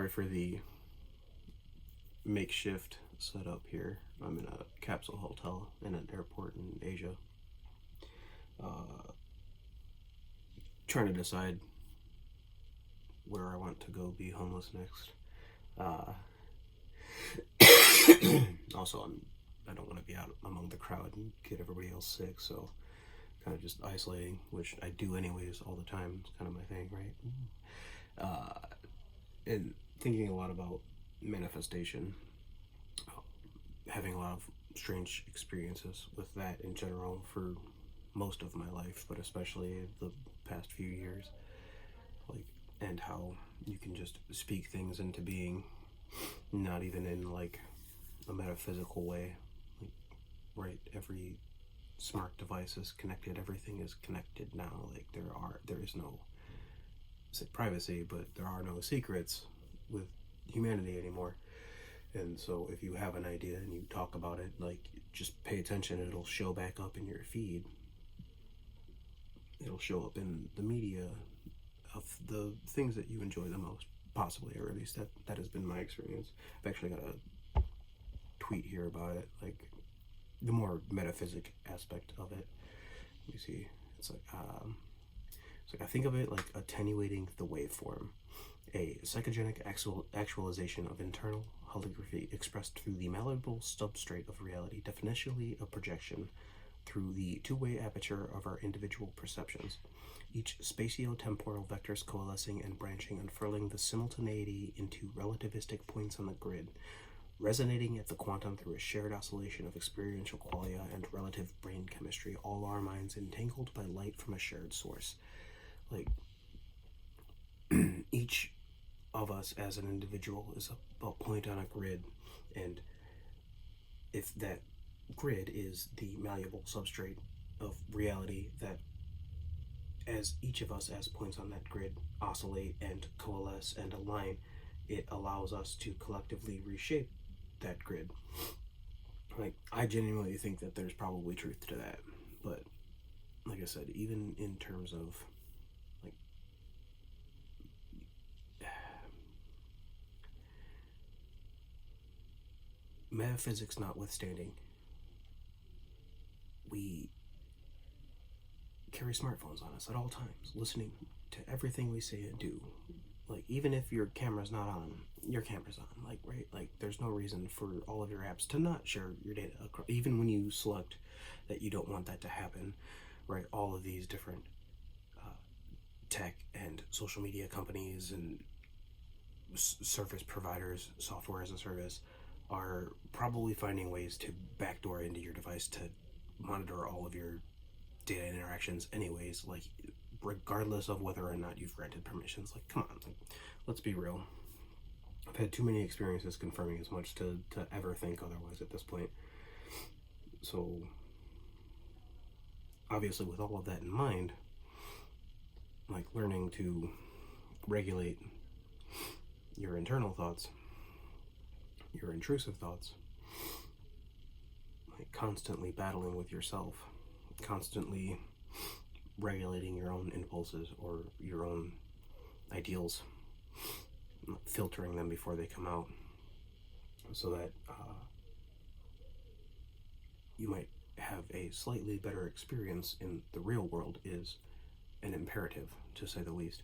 Sorry for the makeshift setup here. I'm in a capsule hotel in an airport in Asia. Trying to decide where I want to go be homeless next. Also, I don't want to be out among the crowd and get everybody else sick, so kind of just isolating, which I do anyways all the time. It's kind of my thing, right? And thinking a lot about manifestation, having a lot of strange experiences with that in general for most of my life, but especially the past few years, like, and how you can just speak things into being, not even in like a metaphysical way, like, right? Every smart device is connected, everything is connected now. Like there is no privacy, but there are no secrets with humanity anymore. And so if you have an idea and you talk about it, like, just pay attention, it'll show back up in your feed. It'll show up in the media of the things that you enjoy the most, possibly, or at least that has been my experience. I've actually got a tweet here about it, like the more metaphysic aspect of it. Let me see. It's like I think of it like attenuating the waveform, a psychogenic actualization of internal holography expressed through the malleable substrate of reality, definitionally a projection through the two-way aperture of our individual perceptions, each spatio-temporal vectors coalescing and branching, unfurling the simultaneity into relativistic points on the grid, resonating at the quantum through a shared oscillation of experiential qualia and relative brain chemistry, all our minds entangled by light from a shared source. Like, each of us as an individual is a point on a grid, and if that grid is the malleable substrate of reality, that as each of us as points on that grid oscillate and coalesce and align, it allows us to collectively reshape that grid. Like, I genuinely think that there's probably truth to that, but like I said, even in terms of like metaphysics notwithstanding, we carry smartphones on us at all times, listening to everything we say and do. Like, even if your camera's not on, your camera's on. Like, right? Like, there's no reason for all of your apps to not share your data, even when you select that you don't want that to happen, right? All of these different tech and social media companies and service providers, software as a service, are probably finding ways to backdoor into your device to monitor all of your data interactions anyways, like, regardless of whether or not you've granted permissions. Like, come on, like, let's be real. I've had too many experiences confirming as much to ever think otherwise at this point. So obviously, with all of that in mind, like, learning to regulate your internal thoughts, your intrusive thoughts, like constantly battling with yourself, constantly regulating your own impulses or your own ideals, filtering them before they come out, so that you might have a slightly better experience in the real world, is an imperative, to say the least.